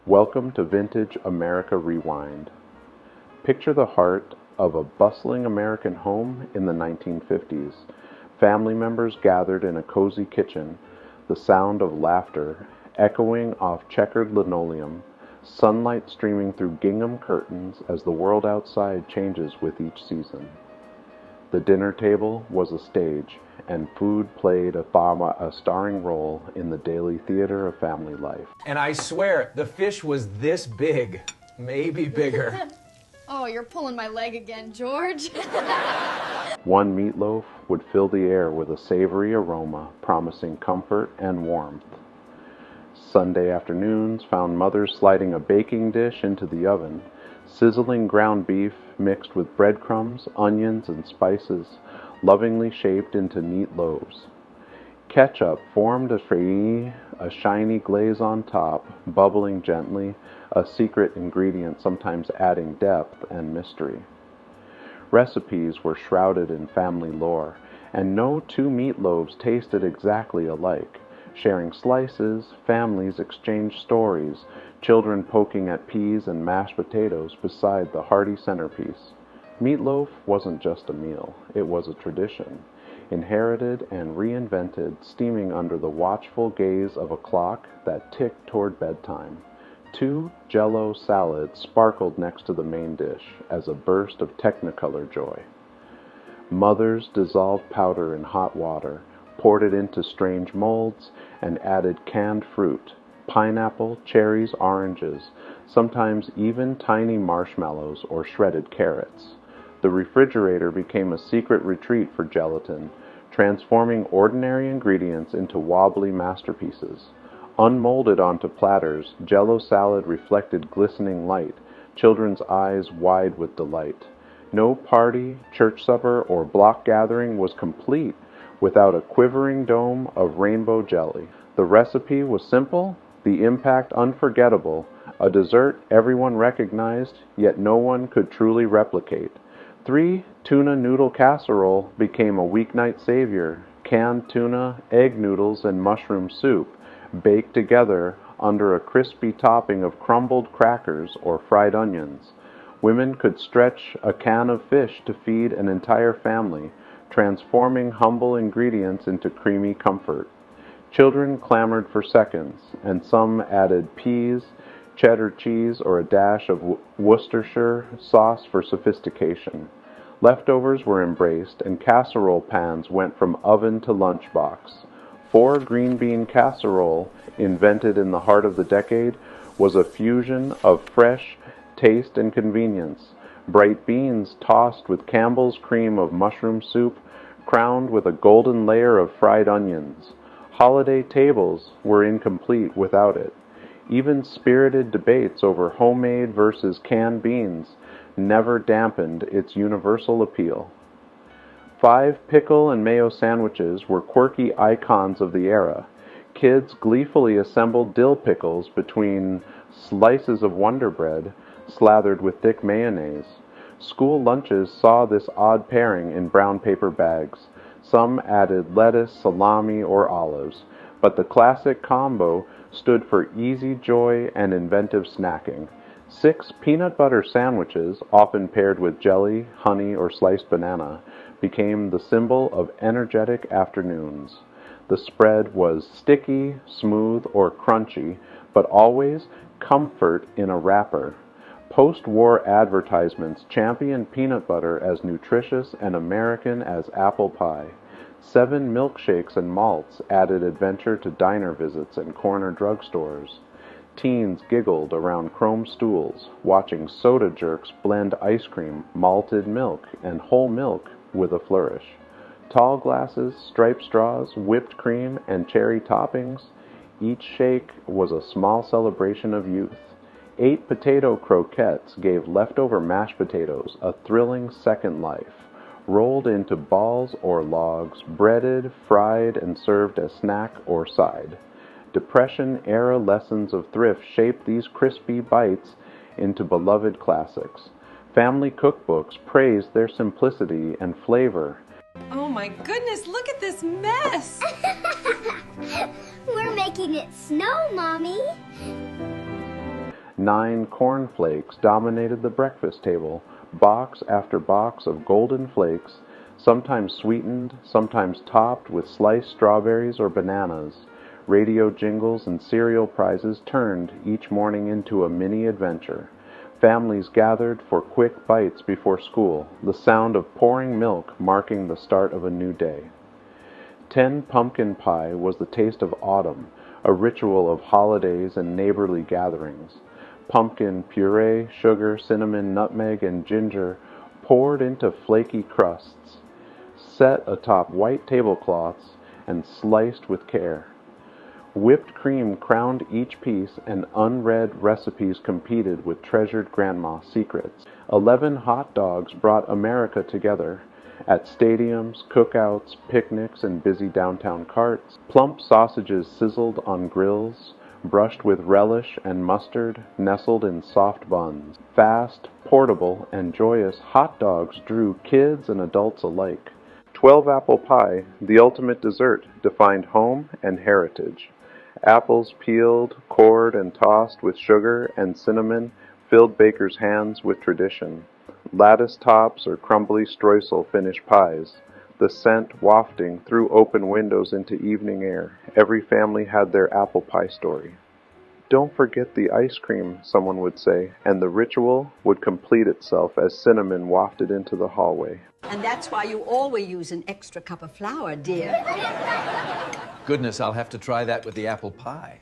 Welcome to Vintage America Rewind. Picture the heart of a bustling American home in the 1950s. Family members gathered in a cozy kitchen, the sound of laughter echoing off checkered linoleum, sunlight streaming through gingham curtains as the world outside changes with each season. The dinner table was a stage, and food played a starring role in the daily theater of family life. And I swear, the fish was this big, maybe bigger. Oh, you're pulling my leg again, George. One meatloaf would fill the air with a savory aroma, promising comfort and warmth. Sunday afternoons found mothers sliding a baking dish into the oven, sizzling ground beef mixed with breadcrumbs, onions, and spices, lovingly shaped into neat loaves. Ketchup formed a fraise, a shiny glaze on top, bubbling gently, a secret ingredient sometimes adding depth and mystery. Recipes were shrouded in family lore, and no two meatloaves tasted exactly alike. Sharing slices, families exchanged stories, children poking at peas and mashed potatoes beside the hearty centerpiece. Meatloaf wasn't just a meal, it was a tradition, inherited and reinvented, steaming under the watchful gaze of a clock that ticked toward bedtime. 2 Jello Salads sparkled next to the main dish as a burst of technicolor joy. Mothers dissolved powder in hot water, poured it into strange molds, and added canned fruit, pineapple, cherries, oranges, sometimes even tiny marshmallows or shredded carrots. The refrigerator became a secret retreat for gelatin, transforming ordinary ingredients into wobbly masterpieces. Unmolded onto platters, Jello salad reflected glistening light, children's eyes wide with delight. No party, church supper, or block gathering was complete without a quivering dome of rainbow jelly. The recipe was simple, the impact unforgettable, a dessert everyone recognized, yet no one could truly replicate. 3 Tuna Noodle Casserole became a weeknight savior. Canned tuna, egg noodles, and mushroom soup, baked together under a crispy topping of crumbled crackers or fried onions. Women could stretch a can of fish to feed an entire family, transforming humble ingredients into creamy comfort. Children clamored for seconds, and some added peas, cheddar cheese, or a dash of Worcestershire sauce for sophistication. Leftovers were embraced, and casserole pans went from oven to lunchbox. 4 green bean casserole, invented in the heart of the decade, was a fusion of fresh taste and convenience. Bright beans tossed with Campbell's cream of mushroom soup, crowned with a golden layer of fried onions. Holiday tables were incomplete without it. Even spirited debates over homemade versus canned beans never dampened its universal appeal. 5 pickle and mayo sandwiches were quirky icons of the era. Kids gleefully assembled dill pickles between slices of Wonder Bread, slathered with thick mayonnaise. School lunches saw this odd pairing in brown paper bags. Some added lettuce, salami, or olives, but the classic combo stood for easy joy and inventive snacking. 6 peanut butter sandwiches, often paired with jelly, honey, or sliced banana, became the symbol of energetic afternoons. The spread was sticky, smooth, or crunchy, but always comfort in a wrapper. Post-war advertisements championed peanut butter as nutritious and American as apple pie. 7 Milkshakes and Malts added adventure to diner visits and corner drugstores. Teens giggled around chrome stools, watching soda jerks blend ice cream, malted milk, and whole milk with a flourish. Tall glasses, striped straws, whipped cream, and cherry toppings. Each shake was a small celebration of youth. 8 potato croquettes gave leftover mashed potatoes a thrilling second life. Rolled into balls or logs, breaded, fried, and served as snack or side. Depression-era lessons of thrift shaped these crispy bites into beloved classics. Family cookbooks praised their simplicity and flavor. Oh my goodness, look at this mess! We're making it snow, Mommy. 9 cornflakes dominated the breakfast table, box after box of golden flakes, sometimes sweetened, sometimes topped with sliced strawberries or bananas. Radio jingles and cereal prizes turned each morning into a mini adventure. Families gathered for quick bites before school, the sound of pouring milk marking the start of a new day. 10 pumpkin pie was the taste of autumn, a ritual of holidays and neighborly gatherings. Pumpkin puree, sugar, cinnamon, nutmeg, and ginger poured into flaky crusts, set atop white tablecloths, and sliced with care. Whipped cream crowned each piece, and unread recipes competed with treasured grandma secrets. 11 hot dogs brought America together. At stadiums, cookouts, picnics, and busy downtown carts, plump sausages sizzled on grills, brushed with relish and mustard, nestled in soft buns. Fast, portable, and joyous hot dogs drew kids and adults alike. 12 apple pie, the ultimate dessert, defined home and heritage. Apples peeled, cored, and tossed with sugar and cinnamon filled bakers' hands with tradition. Lattice tops or crumbly streusel finished pies, the scent wafting through open windows into evening air. Every family had their apple pie story. Don't forget the ice cream, someone would say, and the ritual would complete itself as cinnamon wafted into the hallway. And that's why you always use an extra cup of flour, dear. Goodness, I'll have to try that with the apple pie.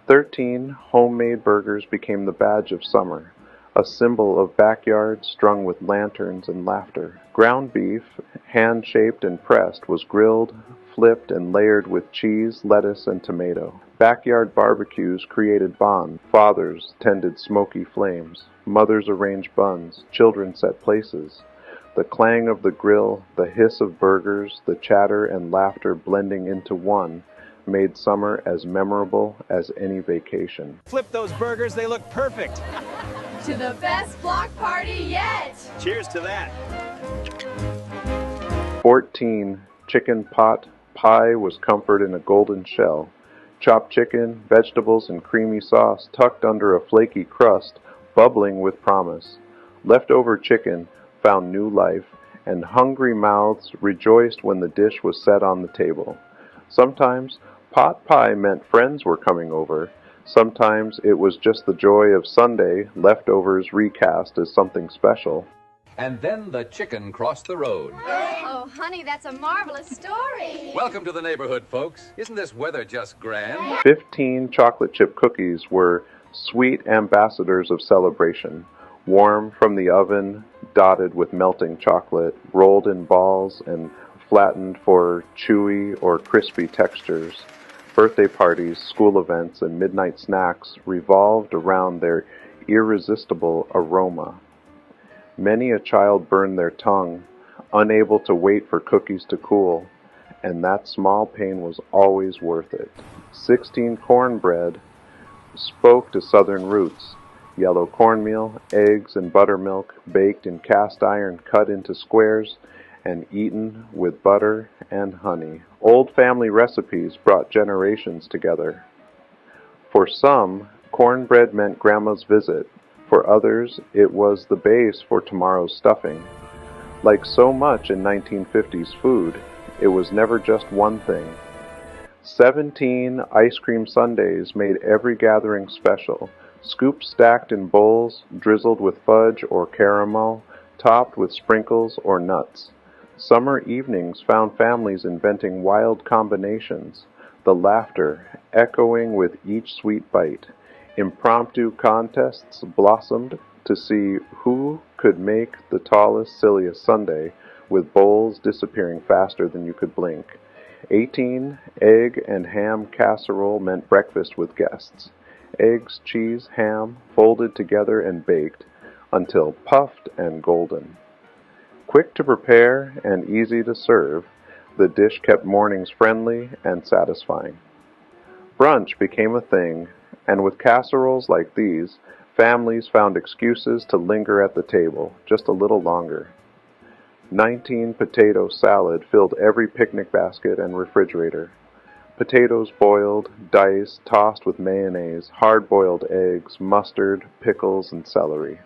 13 homemade burgers became the badge of summer, a symbol of backyards strung with lanterns and laughter. Ground beef, hand-shaped and pressed, was grilled, flipped, and layered with cheese, lettuce, and tomato. Backyard barbecues created bonds. Fathers tended smoky flames. Mothers arranged buns. Children set places. The clang of the grill, the hiss of burgers, the chatter and laughter blending into one made summer as memorable as any vacation. Flip those burgers, they look perfect. To the best block party yet! Cheers to that. 14. Chicken pot pie was comfort in a golden shell. Chopped chicken, vegetables, and creamy sauce tucked under a flaky crust, bubbling with promise. Leftover chicken found new life, and hungry mouths rejoiced when the dish was set on the table. Sometimes pot pie meant friends were coming over. Sometimes it was just the joy of Sunday, leftovers recast as something special. And then the chicken crossed the road. Oh, honey, that's a marvelous story. Welcome to the neighborhood, folks. Isn't this weather just grand? 15 chocolate chip cookies were sweet ambassadors of celebration. Warm from the oven, dotted with melting chocolate, rolled in balls and flattened for chewy or crispy textures. Birthday parties, school events, and midnight snacks revolved around their irresistible aroma. Many a child burned their tongue, unable to wait for cookies to cool, and that small pain was always worth it. 16 cornbread spoke to southern roots. Yellow cornmeal, eggs, and buttermilk baked in cast iron cut into squares and eaten with butter and honey. Old family recipes brought generations together. For some, cornbread meant Grandma's visit. For others, it was the base for tomorrow's stuffing. Like so much in 1950s food, it was never just one thing. 17 ice cream sundaes made every gathering special. Scoops stacked in bowls, drizzled with fudge or caramel, topped with sprinkles or nuts. Summer evenings found families inventing wild combinations, the laughter echoing with each sweet bite. Impromptu contests blossomed to see who could make the tallest, silliest sundae, with bowls disappearing faster than you could blink. 18 egg and ham casserole meant breakfast with guests. Eggs, cheese, ham, folded together and baked until puffed and golden. Quick to prepare and easy to serve, the dish kept mornings friendly and satisfying. Brunch became a thing, and with casseroles like these, families found excuses to linger at the table just a little longer. 19 potato salad filled every picnic basket and refrigerator. Potatoes boiled, diced, tossed with mayonnaise, hard-boiled eggs, mustard, pickles, and celery.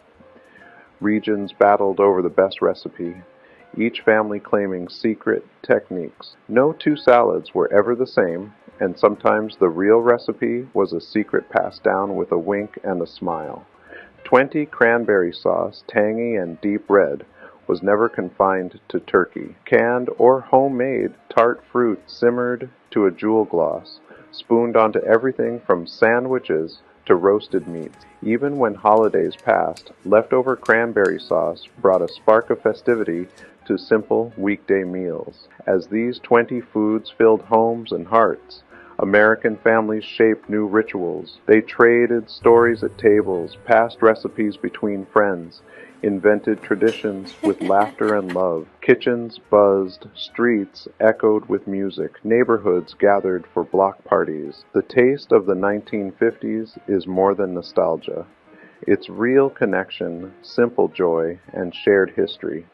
Regions battled over the best recipe, each family claiming secret techniques. No two salads were ever the same, and sometimes the real recipe was a secret passed down with a wink and a smile. 20 cranberry sauce, tangy and deep red, was never confined to turkey. Canned or homemade tart fruit simmered to a jewel gloss, spooned onto everything from sandwiches to roasted meats. Even when holidays passed, leftover cranberry sauce brought a spark of festivity to simple weekday meals. As these 20 foods filled homes and hearts, American families shaped new rituals. They traded stories at tables, passed recipes between friends, invented traditions with laughter and love. Kitchens buzzed, streets echoed with music, neighborhoods gathered for block parties. The taste of the 1950s is more than nostalgia. It's real connection, simple joy, and shared history.